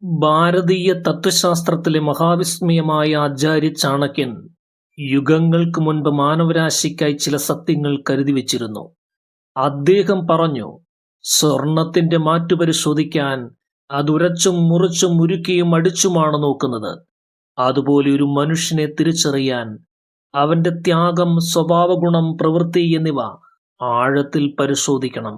ഭാരതീയ തത്വശാസ്ത്രത്തിലെ മഹാവിസ്മയമായ ആചാര്യ ചാണക്യൻ യുഗങ്ങൾക്ക് മുൻപ് മാനവരാശിക്കായി ചില സത്യങ്ങൾ കരുതിവച്ചിരുന്നു. അദ്ദേഹം പറഞ്ഞു, സ്വർണത്തിന്റെ മാറ്റു പരിശോധിക്കാൻ അതുരച്ചും മുറിച്ചും ഉരുക്കിയും അടിച്ചുമാണ് നോക്കുന്നത്. അതുപോലെ ഒരു മനുഷ്യനെ തിരിച്ചറിയാൻ അവന്റെ ത്യാഗം, സ്വഭാവഗുണം, പ്രവൃത്തി എന്നിവ ആഴത്തിൽ പരിശോധിക്കണം.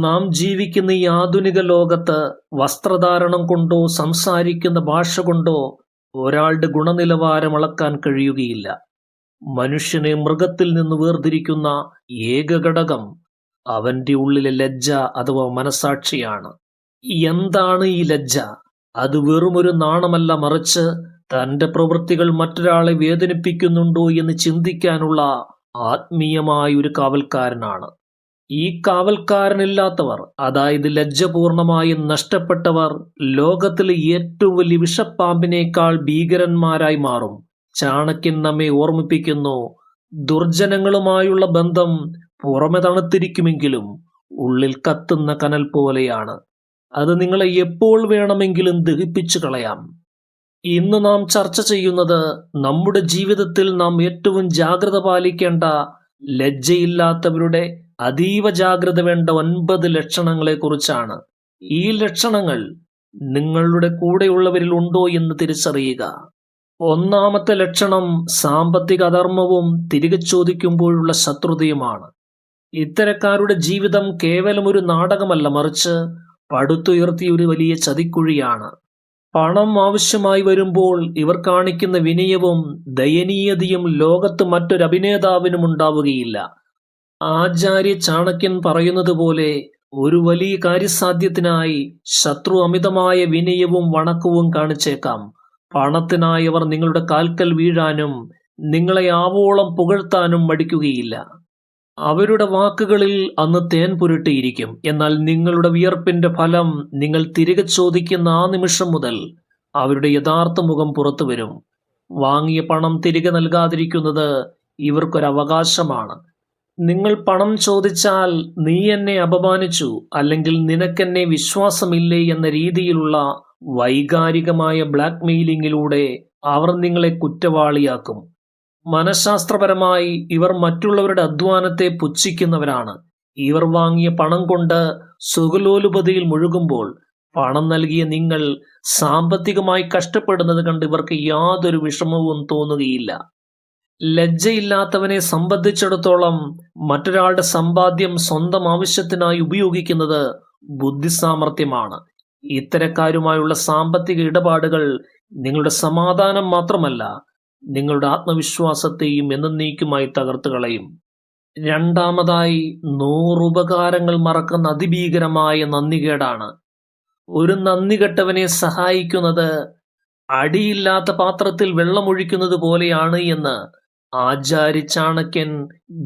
നാം ജീവിക്കുന്ന ഈ ആധുനിക ലോകത്ത് വസ്ത്രധാരണം കൊണ്ടോ സംസാരിക്കുന്ന ഭാഷ കൊണ്ടോ ഒരാളുടെ ഗുണനിലവാരം അളക്കാൻ കഴിയുകയില്ല. മനുഷ്യനെ മൃഗത്തിൽ നിന്ന് വേർതിരിക്കുന്ന ഏക ഘടകം അവന്റെ ഉള്ളിലെ ലജ്ജ അഥവാ മനസാക്ഷിയാണ്. എന്താണ് ഈ ലജ്ജ? അത് വെറുമൊരു നാണമല്ല, മറിച്ച് തന്റെ പ്രവൃത്തികൾ മറ്റൊരാളെ വേദനിപ്പിക്കുന്നുണ്ടോ എന്ന് ചിന്തിക്കാനുള്ള ആത്മീയമായ ഒരു കാവൽക്കാരനാണ്. ഈ കാവൽക്കാരനില്ലാത്തവർ, അതായത് ലജ്ജപൂർണമായി നഷ്ടപ്പെട്ടവർ, ലോകത്തിലെ ഏറ്റവും വലിയ വിഷപ്പാമ്പിനേക്കാൾ ഭീകരന്മാരായി മാറും. ചാണക്യൻ നമ്മെ ഓർമ്മിപ്പിക്കുന്നു, ദുർജനങ്ങളുമായുള്ള ബന്ധം പുറമെ തണുത്തിരിക്കുമെങ്കിലും ഉള്ളിൽ കത്തുന്ന കനൽ പോലെയാണ്. അത് നിങ്ങളെ എപ്പോൾ വേണമെങ്കിലും ദഹിപ്പിച്ചു കളയാം. ഇന്ന് നാം ചർച്ച ചെയ്യുന്നത് നമ്മുടെ ജീവിതത്തിൽ നാം ഏറ്റവും ജാഗ്രത പാലിക്കേണ്ട, ലജ്ജയില്ലാത്തവരുടെ അതീവ ജാഗ്രത വേണ്ട 9 ലക്ഷണങ്ങളെ കുറിച്ചാണ്. ഈ ലക്ഷണങ്ങൾ നിങ്ങളുടെ കൂടെയുള്ളവരിൽ ഉണ്ടോ എന്ന് തിരിച്ചറിയുക. ഒന്നാമത്തെ ലക്ഷണം സാമ്പത്തിക അധർമ്മവും തിരികെ ചോദിക്കുമ്പോഴുള്ള ശത്രുതയുമാണ്. ഇത്തരക്കാരുടെ ജീവിതം കേവലം ഒരു നാടകമല്ല, മറിച്ച് പടുത്തുയർത്തിയ ഒരു വലിയ ചതിക്കുഴിയാണ്. പണം ആവശ്യമായി വരുമ്പോൾ ഇവർ കാണിക്കുന്ന വിനയവും ദയനീയതയും ലോകത്ത് മറ്റൊരു അഭിനേതാവിനും ഉണ്ടാവുകയില്ല. ആചാര്യ ചാണക്യൻ പറയുന്നത് പോലെ, ഒരു വലിയ കാര്യസാധ്യത്തിനായി ശത്രു അമിതമായ വിനയവും വണക്കവും കാണിച്ചേക്കാം. പണത്തിനായി അവർ നിങ്ങളുടെ കാൽക്കൽ വീഴാനും നിങ്ങളെ ആവോളം പുകഴ്ത്താനും മടിക്കുകയില്ല. അവരുടെ വാക്കുകളിൽ അന്ന് തേൻ പുരട്ടിയിരിക്കും. എന്നാൽ നിങ്ങളുടെ വിയർപ്പിന്റെ ഫലം നിങ്ങൾ തിരികെ ചോദിക്കുന്ന ആ നിമിഷം മുതൽ അവരുടെ യഥാർത്ഥ മുഖം പുറത്തു വരും. വാങ്ങിയ പണം തിരികെ നൽകാതിരിക്കുന്നത് ഇവർക്കൊരവകാശമാണ്. നിങ്ങൾ പണം ചോദിച്ചാൽ നീ എന്നെ അപമാനിച്ചു, അല്ലെങ്കിൽ നിനക്കെന്നെ വിശ്വാസമില്ലേ എന്ന രീതിയിലുള്ള വൈകാരികമായ ബ്ലാക്ക് മെയിലിങ്ങിലൂടെ അവർ നിങ്ങളെ കുറ്റവാളിയാക്കും. മനഃശാസ്ത്രപരമായി ഇവർ മറ്റുള്ളവരുടെ അധ്വാനത്തെ പുച്ഛിക്കുന്നവരാണ്. ഇവർ വാങ്ങിയ പണം കൊണ്ട് സുഖലോലുപതയിൽ മുഴുകുമ്പോൾ പണം നൽകിയ നിങ്ങൾ സാമ്പത്തികമായി കഷ്ടപ്പെടുന്നത് കണ്ട് ഇവർക്ക് യാതൊരു വിഷമവും തോന്നുകയില്ല. ലജ്ജയില്ലാത്തവനെ സംബന്ധിച്ചിടത്തോളം മറ്റൊരാളുടെ സമ്പാദ്യം സ്വന്തം ആവശ്യത്തിനായി ഉപയോഗിക്കുന്നത് ബുദ്ധിസാമർഥ്യമാണ്. ഇത്തരക്കാരുമായുള്ള സാമ്പത്തിക ഇടപാടുകൾ നിങ്ങളുടെ സമാധാനം മാത്രമല്ല, നിങ്ങളുടെ ആത്മവിശ്വാസത്തെയും എന്നേക്കുമായി തകർത്തു കളയും. രണ്ടാമതായി, 100 ഉപകാരങ്ങൾ മറക്കുന്ന അതിഭീകരമായ നന്ദികേടാണ്. ഒരു നന്ദികെട്ടവനെ സഹായിക്കുന്നത് അടിയില്ലാത്ത പാത്രത്തിൽ വെള്ളമൊഴിക്കുന്നത് പോലെയാണ് എന്ന് ആചാര്യ ചാണക്യൻ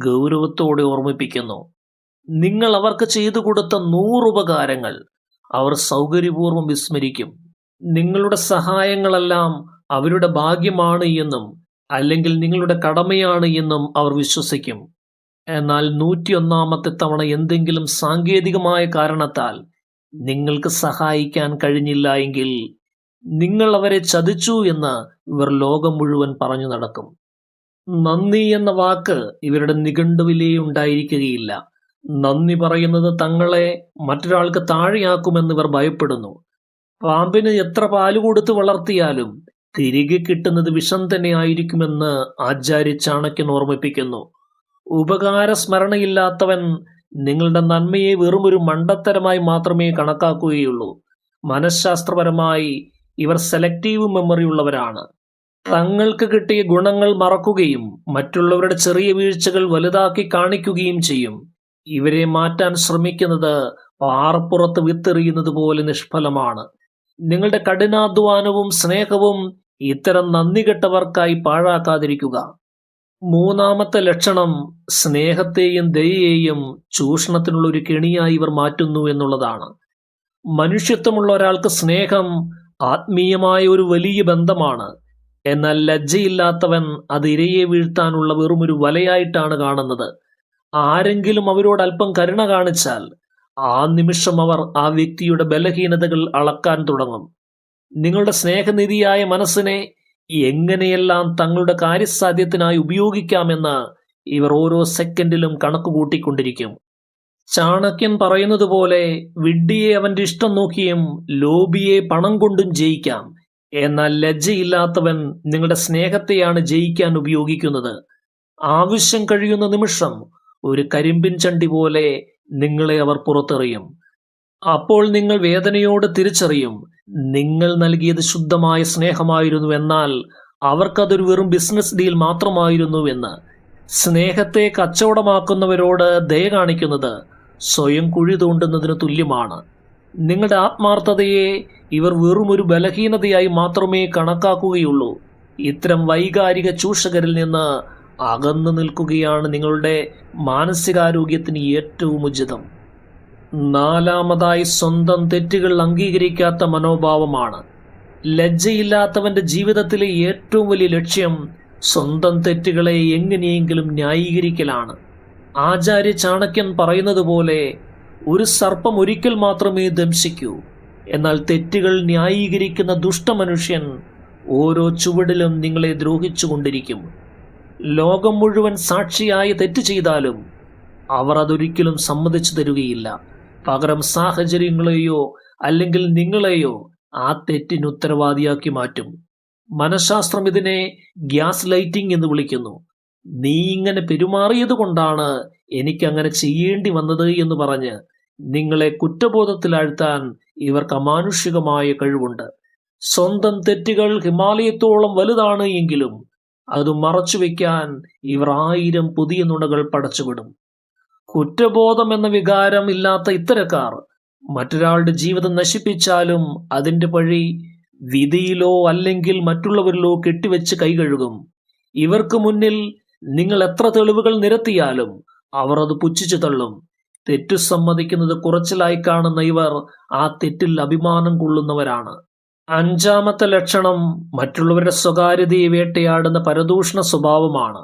ഗൗരവത്തോടെ ഓർമ്മിപ്പിക്കുന്നു. നിങ്ങൾ അവർക്ക് ചെയ്തു കൊടുത്ത 100 ഉപകാരങ്ങൾ അവർ സൗകര്യപൂർവ്വം വിസ്മരിക്കും. നിങ്ങളുടെ സഹായങ്ങളെല്ലാം അവരുടെ ഭാഗ്യമാണ് എന്നും അല്ലെങ്കിൽ നിങ്ങളുടെ കടമയാണ് എന്നും അവർ വിശ്വസിക്കും. എന്നാൽ 101ാമത്തെ തവണ എന്തെങ്കിലും സാങ്കേതികമായ കാരണത്താൽ നിങ്ങൾക്ക് സഹായിക്കാൻ കഴിഞ്ഞില്ല എങ്കിൽ നിങ്ങൾ അവരെ ചതിച്ചു എന്ന് ഇവർ ലോകം മുഴുവൻ പറഞ്ഞു നടക്കും. നന്ദി എന്ന വാക്ക് ഇവരുടെ നിഘണ്ടുവിലേ ഉണ്ടായിരിക്കുകയില്ല. നന്ദി പറയുന്നത് തങ്ങളെ മറ്റൊരാൾക്ക് താഴെയാക്കുമെന്ന് ഇവർ ഭയപ്പെടുന്നു. പാമ്പിന് എത്ര പാല് കൊടുത്ത് വളർത്തിയാലും തിരികെ കിട്ടുന്നത് വിഷം തന്നെ ആയിരിക്കുമെന്ന് ആചാര്യ ചാണക്യൻ ഓർമ്മിപ്പിക്കുന്നു. ഉപകാര സ്മരണയില്ലാത്തവൻ നിങ്ങളുടെ നന്മയെ വെറുമൊരു മണ്ടത്തരമായി മാത്രമേ കണക്കാക്കുകയുള്ളൂ. മനഃശാസ്ത്രപരമായി ഇവർ സെലക്റ്റീവ് മെമ്മറി ഉള്ളവരാണ്. തങ്ങൾക്ക് കിട്ടിയ ഗുണങ്ങൾ മറക്കുകയും മറ്റുള്ളവരുടെ ചെറിയ വീഴ്ചകൾ വലുതാക്കി കാണിക്കുകയും ചെയ്യും. ഇവരെ മാറ്റാൻ ശ്രമിക്കുന്നത് പാറപ്പുറത്ത് വിത്തെറിയുന്നത് പോലെ നിഷ്ഫലമാണ്. നിങ്ങളുടെ കഠിനാധ്വാനവും സ്നേഹവും ഇത്തരം നന്ദികെട്ടവർക്കായി പാഴാക്കാതിരിക്കുക. മൂന്നാമത്തെ ലക്ഷണം, സ്നേഹത്തെയും ദയയെയും ചൂഷണത്തിനുള്ള ഒരു കെണിയായി ഇവർ മാറ്റുന്നു എന്നുള്ളതാണ്. മനുഷ്യത്വമുള്ള ഒരാൾക്ക് സ്നേഹം ആത്മീയമായ ഒരു വലിയ ബന്ധമാണ്. എന്നാൽ ലജ്ജയില്ലാത്തവൻ അത് ഇരയെ വീഴ്ത്താനുള്ള വെറുമൊരു വലയായിട്ടാണ് കാണുന്നത്. ആരെങ്കിലും അവരോട് അല്പം കരുണ കാണിച്ചാൽ ആ നിമിഷം അവർ ആ വ്യക്തിയുടെ ബലഹീനതകൾ അളക്കാൻ തുടങ്ങും. നിങ്ങളുടെ സ്നേഹനിധിയായ മനസ്സിനെ എങ്ങനെയെല്ലാം തങ്ങളുടെ കാര്യസാധ്യത്തിനായി ഉപയോഗിക്കാമെന്ന് ഇവർ ഓരോ സെക്കൻഡിലും കണക്കുകൂട്ടിക്കൊണ്ടിരിക്കും. ചാണക്യൻ പറയുന്നത് പോലെ വിഡ്ഢിയെ അവന്റെ ഇഷ്ടം നോക്കിയും ലോബിയെ പണം കൊണ്ടും ജയിക്കാം. എന്നാൽ ലജ്ജയില്ലാത്തവൻ നിങ്ങളുടെ സ്നേഹത്തെയാണ് ജയിക്കാൻ ഉപയോഗിക്കുന്നത്. ആവശ്യം കഴിയുന്ന നിമിഷം ഒരു കരിമ്പിൻ ചണ്ടി പോലെ നിങ്ങളെ അവർ പുറത്തെറിയും. അപ്പോൾ നിങ്ങൾ വേദനയോട് തിരിച്ചറിയും, നിങ്ങൾ നൽകിയത് ശുദ്ധമായ സ്നേഹമായിരുന്നു, എന്നാൽ അവർക്കതൊരു വെറും ബിസിനസ് ഡീൽ മാത്രമായിരുന്നു എന്ന്. സ്നേഹത്തെ കച്ചവടമാക്കുന്നവരോട് ദയ കാണിക്കുന്നത് സ്വയം കുഴി തോണ്ടുന്നതിന് തുല്യമാണ്. നിങ്ങളുടെ ആത്മാർത്ഥതയെ ഇവർ വെറും ഒരു ബലഹീനതയായി മാത്രമേ കണക്കാക്കുകയുള്ളൂ. ഇത്തരം വൈകാരിക ചൂഷകരിൽ നിന്ന് അകന്നു നിൽക്കുകയാണ് നിങ്ങളുടെ മാനസികാരോഗ്യത്തിന് ഏറ്റവും ഉചിതം. നാലാമതായി, സ്വന്തം തെറ്റുകൾ അംഗീകരിക്കാത്ത മനോഭാവമാണ്. ലജ്ജയില്ലാത്തവന്റെ ജീവിതത്തിലെ ഏറ്റവും വലിയ ലക്ഷ്യം സ്വന്തം തെറ്റുകളെ എങ്ങനെയെങ്കിലും ന്യായീകരിക്കലാണ്. ആചാര്യ ചാണക്യൻ പറയുന്നത് പോലെ, ഒരു സർപ്പം ഒരിക്കൽ മാത്രമേ ദംശിക്കൂ, എന്നാൽ തെറ്റുകൾ ന്യായീകരിക്കുന്ന ദുഷ്ടമനുഷ്യൻ ഓരോ ചുവടിലും നിങ്ങളെ ദ്രോഹിച്ചുകൊണ്ടിരിക്കും. ലോകം മുഴുവൻ സാക്ഷിയായ തെറ്റ് ചെയ്താലും അവർ അതൊരിക്കലും സമ്മതിച്ചു തരുകയില്ല. പകരം സാഹചര്യങ്ങളെയോ അല്ലെങ്കിൽ നിങ്ങളെയോ ആ തെറ്റിന് ഉത്തരവാദിയാക്കി മാറ്റും. മനഃശാസ്ത്രം ഇതിനെ ഗ്യാസ് ലൈറ്റിംഗ് എന്ന് വിളിക്കുന്നു. നീ ഇങ്ങനെ പെരുമാറിയത് കൊണ്ടാണ് എനിക്കങ്ങനെ ചെയ്യേണ്ടി വന്നത് എന്ന് പറഞ്ഞ് നിങ്ങളെ കുറ്റബോധത്തിലാഴ്ത്താൻ ഇവർക്ക് അമാനുഷികമായ കഴിവുണ്ട്. സ്വന്തം തെറ്റുകൾ ഹിമാലയത്തോളം വലുതാണ് എങ്കിലും അത് മറച്ചുവെക്കാൻ ഇവർ 1000 പുതിയ നുണകൾ പടച്ചുവിടും. കുറ്റബോധം എന്ന വികാരം ഇല്ലാത്ത ഇത്തരക്കാർ മറ്റൊരാളുടെ ജീവിതം നശിപ്പിച്ചാലും അതിന്റെ പഴി വിധിയിലോ അല്ലെങ്കിൽ മറ്റുള്ളവരിലോ കെട്ടിവെച്ച് കൈകഴുകും. ഇവർക്ക് മുന്നിൽ നിങ്ങൾ എത്ര തെളിവുകൾ നിരത്തിയാലും അവർ അത് പുച്ഛിച്ചു തള്ളും. തെറ്റു സമ്മതിക്കുന്നത് കുറച്ചിലായി കാണുന്ന ഇവർ ആ തെറ്റിൽ അഭിമാനം കൊള്ളുന്നവരാണ്. അഞ്ചാമത്തെ ലക്ഷണം മറ്റുള്ളവരുടെ സ്വകാര്യതയെ വേട്ടയാടുന്ന പരദൂഷണ സ്വഭാവമാണ്.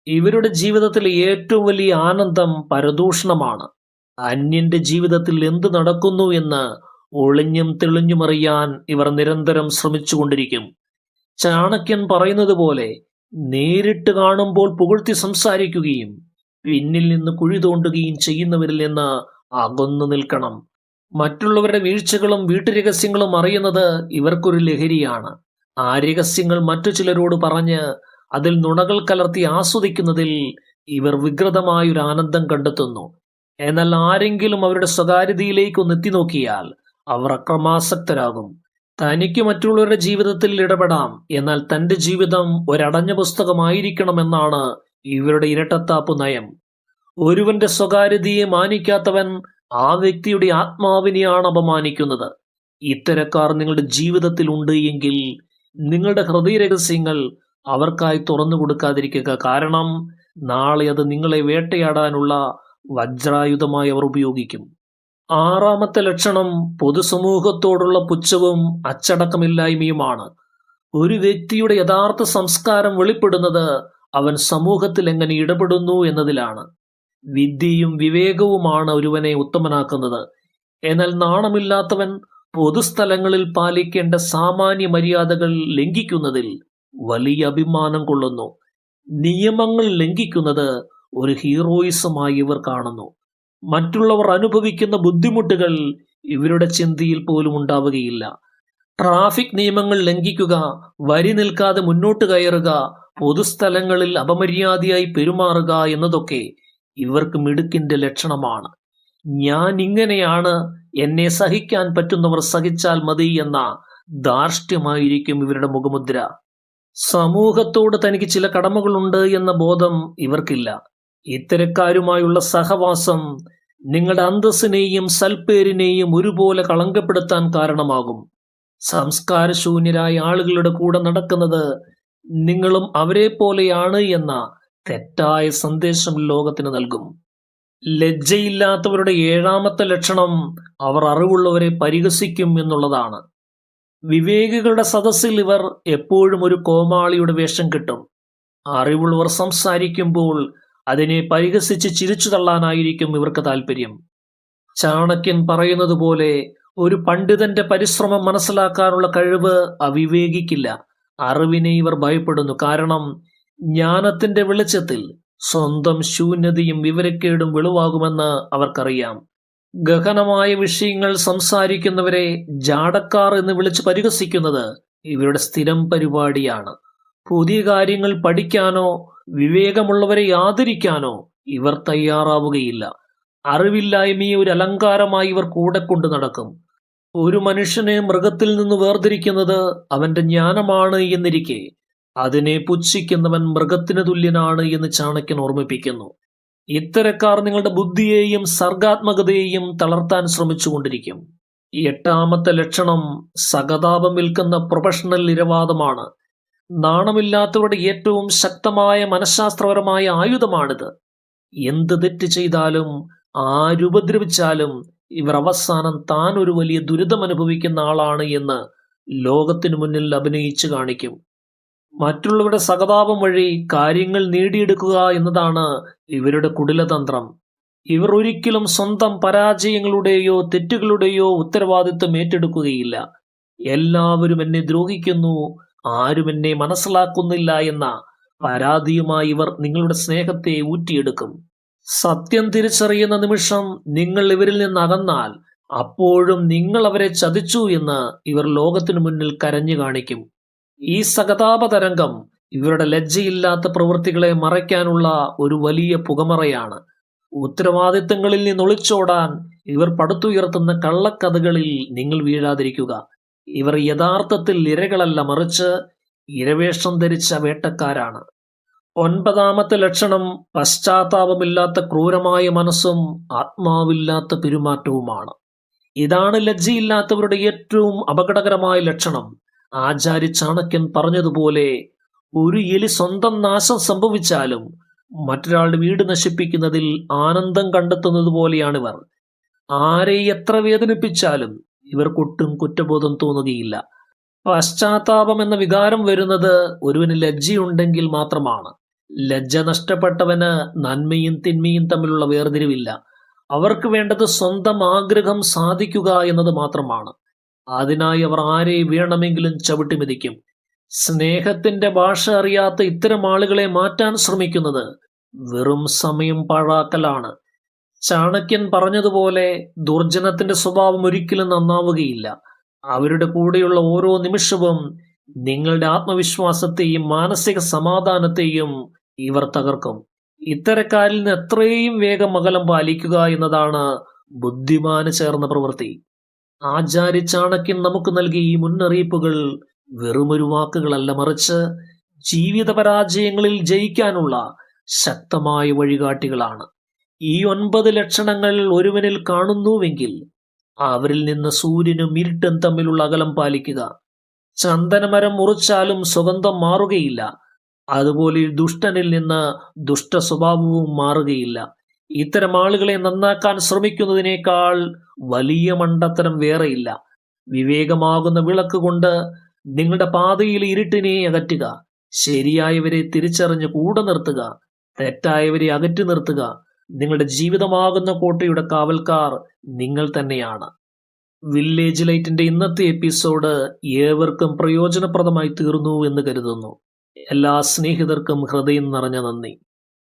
ഇവരുടെ ജീവിതത്തിലെ ഏറ്റവും വലിയ ആനന്ദം പരദൂഷണമാണ്. അന്യന്റെ ജീവിതത്തിൽ എന്ത് നടക്കുന്നു എന്ന് ഒളിഞ്ഞും തെളിഞ്ഞുമറിയാൻ ഇവർ നിരന്തരം ശ്രമിച്ചുകൊണ്ടിരിക്കും. ചാണക്യൻ പറയുന്നത് പോലെ, നേരിട്ട് കാണുമ്പോൾ പുകഴ്ത്തി സംസാരിക്കുകയും പിന്നിൽ നിന്ന് കുഴി തോണ്ടുകയും ചെയ്യുന്നവരിൽ നിന്ന് അകന്നു നിൽക്കണം. മറ്റുള്ളവരുടെ വീഴ്ചകളും വീട്ടുരഹസ്യങ്ങളും അറിയുന്നത് ഇവർക്കൊരു ലഹരിയാണ്. ആ രഹസ്യങ്ങൾ മറ്റു ചിലരോട് പറഞ്ഞ് അതിൽ നുണകൾ കലർത്തി ആസ്വദിക്കുന്നതിൽ ഇവർ വികൃതമായൊരു ആനന്ദം കണ്ടെത്തുന്നു. എന്നാൽ ആരെങ്കിലും അവരുടെ സ്വകാര്യതയിലേക്കൊന്ന് എത്തി നോക്കിയാൽ അവർ അക്രമാസക്തരാകും. തനിക്ക് മറ്റുള്ളവരുടെ ജീവിതത്തിൽ ഇടപെടാം, എന്നാൽ തന്റെ ജീവിതം ഒരടഞ്ഞ പുസ്തകമായിരിക്കണമെന്നാണ് ഇവരുടെ ഇരട്ടത്താപ്പ് നയം. ഒരുവന്റെ സ്വകാര്യതയെ മാനിക്കാത്തവൻ ആ വ്യക്തിയുടെ ആത്മാവിനെയാണ് അപമാനിക്കുന്നത്. ഇത്തരക്കാർ നിങ്ങളുടെ ജീവിതത്തിൽ ഉണ്ട് എങ്കിൽ നിങ്ങളുടെ ഹൃദയരഹസ്യങ്ങൾ അവർക്കായി തുറന്നു കൊടുക്കാതിരിക്കുക. കാരണം നാളെ അത് നിങ്ങളെ വേട്ടയാടാനുള്ള വജ്രായുധമായി അവർ ഉപയോഗിക്കും. ആറാമത്തെ ലക്ഷണം പൊതുസമൂഹത്തോടുള്ള പുച്ഛവും അച്ചടക്കമില്ലായ്മയുമാണ്. ഒരു വ്യക്തിയുടെ യഥാർത്ഥ സംസ്കാരം വെളിപ്പെടുന്നത് അവൻ സമൂഹത്തിൽ എങ്ങനെ ഇടപെടുന്നു എന്നതിലാണ്. വിദ്യയും വിവേകവുമാണ് ഒരുവനെ ഉത്തമനാക്കുന്നത്. എന്നാൽ നാണമില്ലാത്തവൻ പൊതുസ്ഥലങ്ങളിൽ പാലിക്കേണ്ട സാമാന്യ മര്യാദകൾ ലംഘിക്കുന്നതിൽ വലിയ അഭിമാനം കൊള്ളുന്നു. നിയമങ്ങൾ ലംഘിക്കുന്നത് ഒരു ഹീറോയിസമായി ഇവർ കാണുന്നു. മറ്റുള്ളവർ അനുഭവിക്കുന്ന ബുദ്ധിമുട്ടുകൾ ഇവരുടെ ചിന്തയിൽ പോലും ഉണ്ടാവുകയില്ല. ട്രാഫിക് നിയമങ്ങൾ ലംഘിക്കുക, വരി നിൽക്കാതെ മുന്നോട്ട് കയറുക, പൊതുസ്ഥലങ്ങളിൽ അപമര്യാദയായി പെരുമാറുക എന്നതൊക്കെ ഇവർക്ക് മിടുക്കിന്റെ ലക്ഷണമാണ്. ഞാൻ ഇങ്ങനെയാണ്, എന്നെ സഹിക്കാൻ പറ്റുന്നവർ സഹിച്ചാൽ മതി എന്ന ധാർഷ്ട്യമായിരിക്കും ഇവരുടെ മുഖമുദ്ര. സമൂഹത്തോട് തനിക്ക് ചില കടമകളുണ്ട് എന്ന ബോധം ഇവർക്കില്ല. ഇത്തരക്കാരുമായുള്ള സഹവാസം നിങ്ങളുടെ അന്തസ്സിനെയും സൽപ്പേരിനെയും ഒരുപോലെ കളങ്കപ്പെടുത്താൻ കാരണമാകും. സംസ്കാരശൂന്യരായ ആളുകളുടെ കൂടെ നടക്കുന്നത് നിങ്ങളും അവരെ പോലെയാണ് എന്ന തെറ്റായ സന്ദേശം ലോകത്തിന് നൽകും. ലജ്ജയില്ലാത്തവരുടെ ഏഴാമത്തെ ലക്ഷണം അവർ അറിവുള്ളവരെ പരിഹസിക്കും എന്നുള്ളതാണ്. വിവേകികളുടെ സദസ്സിൽ ഇവർ എപ്പോഴും ഒരു കോമാളിയുടെ വേഷം കിട്ടും. അറിവുള്ളവർ സംസാരിക്കുമ്പോൾ അതിനെ പരിഹസിച്ച് ചിരിച്ചു തള്ളാനായിരിക്കും ഇവർക്ക് താല്പര്യം. ചാണക്യൻ പറയുന്നത് പോലെ, ഒരു പണ്ഡിതന്റെ പരിശ്രമം മനസ്സിലാക്കാനുള്ള കഴിവ് അവിവേകിക്കില്ല. അറിവിനെ ഇവർ ഭയപ്പെടുന്നു. കാരണം ജ്ഞാനത്തിന്റെ വെളിച്ചത്തിൽ സ്വന്തം ശൂന്യതയും വിവരക്കേടും വെളിവാകുമെന്ന് അവർക്കറിയാം. ഗഹനമായ വിഷയങ്ങൾ സംസാരിക്കുന്നവരെ ജാടക്കാർ എന്ന് വിളിച്ച് പരിഹസിക്കുന്നത് ഇവരുടെ സ്ഥിരം പരിപാടിയാണ്. പുതിയ കാര്യങ്ങൾ പഠിക്കാനോ വിവേകമുള്ളവരെ ആദരിക്കാനോ ഇവർ തയ്യാറാവുകയില്ല. അറിവില്ലായ്മയെ ഒരു അലങ്കാരമായി ഇവർ കൂടെ കൊണ്ടു നടക്കും. ഒരു മനുഷ്യനെ മൃഗത്തിൽ നിന്ന് വേർതിരിക്കുന്നത് അവന്റെ ജ്ഞാനമാണ് എന്നിരിക്കെ അതിനെ പുച്ഛിക്കുന്നവൻ മൃഗത്തിന് തുല്യനാണ് എന്ന് ചാണക്യൻ ഓർമ്മിപ്പിക്കുന്നു. ഇത്തരക്കാർ നിങ്ങളുടെ ബുദ്ധിയെയും സർഗാത്മകതയെയും തളർത്താൻ ശ്രമിച്ചുകൊണ്ടിരിക്കും. 8ാമത്തെ ലക്ഷണം സഹതാപം വിൽക്കുന്ന പ്രൊഫഷണൽ ഇരവാദമാണ്. നാണമില്ലാത്തവരുടെ ഏറ്റവും ശക്തമായ മനഃശാസ്ത്രപരമായ ആയുധമാണിത്. എന്ത് തെറ്റ് ചെയ്താലും ആരുപദ്രവിച്ചാലും ഇവർ അവസാനം താൻ ഒരു വലിയ ദുരിതം അനുഭവിക്കുന്ന ആളാണ് എന്ന് ലോകത്തിനു മുന്നിൽ അഭിനയിച്ചു കാണിക്കും. മറ്റുള്ളവരുടെ സഹതാപം വഴി കാര്യങ്ങൾ നേടിയെടുക്കുക എന്നതാണ് ഇവരുടെ കുടിലതന്ത്രം. ഇവർ ഒരിക്കലും സ്വന്തം പരാജയങ്ങളുടെയോ തെറ്റുകളുടെയോ ഉത്തരവാദിത്വം ഏറ്റെടുക്കുകയില്ല. എല്ലാവരും എന്നെ ദ്രോഹിക്കുന്നു, ആരും എന്നെ മനസ്സിലാക്കുന്നില്ല എന്ന പരാതിയുമായി ഇവർ നിങ്ങളുടെ സ്നേഹത്തെ ഊറ്റിയെടുക്കും. സത്യം തിരിച്ചറിയുന്ന നിമിഷം നിങ്ങൾ ഇവരിൽ നിന്ന് അകന്നാൽ അപ്പോഴും നിങ്ങൾ അവരെ ചതിച്ചു എന്ന് ഇവർ ലോകത്തിനു മുന്നിൽ കരഞ്ഞു കാണിക്കും. ഈ സഹതാപ തരംഗം ഇവരുടെ ലജ്ജയില്ലാത്ത പ്രവൃത്തികളെ മറയ്ക്കാനുള്ള ഒരു വലിയ പുകമറയാണ്. ഉത്തരവാദിത്തങ്ങളിൽ നിന്ന് ഒളിച്ചോടാൻ ഇവർ പടുത്തുയർത്തുന്ന കള്ളക്കഥകളിൽ നിങ്ങൾ വീഴാതിരിക്കുക. ഇവർ യഥാർത്ഥത്തിൽ ഇരകളല്ല, മറിച്ച് ഇരവേഷം ധരിച്ച വേട്ടക്കാരാണ്. 9ാമത്തെ ലക്ഷണം പശ്ചാത്താപമില്ലാത്ത ക്രൂരമായ മനസ്സും ആത്മാവില്ലാത്ത പെരുമാറ്റവുമാണ്. ഇതാണ് ലജ്ജയില്ലാത്തവരുടെ ഏറ്റവും അപകടകരമായ ലക്ഷണം. ആചാര്യ ചാണക്യൻ പറഞ്ഞതുപോലെ ഒരു എലി സ്വന്തം നാശം സംഭവിച്ചാലും മറ്റൊരാളുടെ വീട് നശിപ്പിക്കുന്നതിൽ ആനന്ദം കണ്ടെത്തുന്നത് പോലെയാണിവർ. ആരെ എത്ര വേദനിപ്പിച്ചാലും ഇവർക്കൊട്ടും കുറ്റബോധം തോന്നുകയില്ല. പശ്ചാത്താപം എന്ന വികാരം വരുന്നത് ഒരുവന് ലജ്ജയുണ്ടെങ്കിൽ മാത്രമാണ്. ലജ്ജ നഷ്ടപ്പെട്ടവന് നന്മയും തിന്മയും തമ്മിലുള്ള വേർതിരിവില്ല. അവർക്ക് വേണ്ടത് സ്വന്തം ആഗ്രഹം സാധിക്കുക എന്നത് മാത്രമാണ്. അതിനായി അവർ ആരെ വേണമെങ്കിലും ചവിട്ടിമെതിക്കും. സ്നേഹത്തിന്റെ ഭാഷ അറിയാത്ത ഇത്തരം ആളുകളെ മാറ്റാൻ ശ്രമിക്കുന്നത് വെറും സമയം പാഴാക്കലാണ്. ചാണക്യൻ പറഞ്ഞതുപോലെ ദുർജനത്തിന്റെ സ്വഭാവം ഒരിക്കലും നന്നാവുകയില്ല. അവരുടെ കൂടെയുള്ള ഓരോ നിമിഷവും നിങ്ങളുടെ ആത്മവിശ്വാസത്തെയും മാനസിക സമാധാനത്തെയും ഇവർ തകർക്കും. ഇത്തരക്കാരിൽ നിന്ന് എത്രയും വേഗം അകലം പാലിക്കുക എന്നതാണ് ബുദ്ധിമാന് ചേർന്ന പ്രവൃത്തി. ആചാര്യ ചാണക്യൻ നമുക്ക് നൽകിയ ഈ മുന്നറിയിപ്പുകൾ വെറുമൊരു വാക്കുകളല്ല, മറിച്ച് ജീവിത പരാജയങ്ങളിൽ ജയിക്കാനുള്ള ശക്തമായ വഴികാട്ടികളാണ്. ഈ 9 ലക്ഷണങ്ങൾ ഒരുവനിൽ കാണുന്നുവെങ്കിൽ അവരിൽ നിന്ന് സൂര്യനും ഇരുട്ടും തമ്മിലുള്ള അകലം പാലിക്കുക. ചന്ദനമരം മുറിച്ചാലും സുഗന്ധം മാറുകയില്ല. അതുപോലെ ദുഷ്ടനിൽ നിന്ന് ദുഷ്ട സ്വഭാവവും മാറുകയില്ല. ഇത്തരം ആളുകളെ നന്നാക്കാൻ ശ്രമിക്കുന്നതിനേക്കാൾ വലിയ മണ്ടത്തരം വേറെയില്ല. വിവേകമാകുന്ന വിളക്ക് കൊണ്ട് നിങ്ങളുടെ പാതയിലെ ഇരുട്ടിനെ അകറ്റുക. ശരിയായവരെ തിരിച്ചറിഞ്ഞ് കൂടെ നിർത്തുക, തെറ്റായവരെ അകറ്റി നിർത്തുക. നിങ്ങളുടെ ജീവിതമാകുന്ന കോട്ടയുടെ കാവൽക്കാർ നിങ്ങൾ തന്നെയാണ്. വില്ലേജ് ലൈറ്റിന്റെ ഇന്നത്തെ എപ്പിസോഡ് ഏവർക്കും പ്രയോജനപ്രദമായി തീർന്നു എന്ന് കരുതുന്നു. എല്ലാ സ്നേഹിതർക്കും ഹൃദയം നിറഞ്ഞ നന്ദി.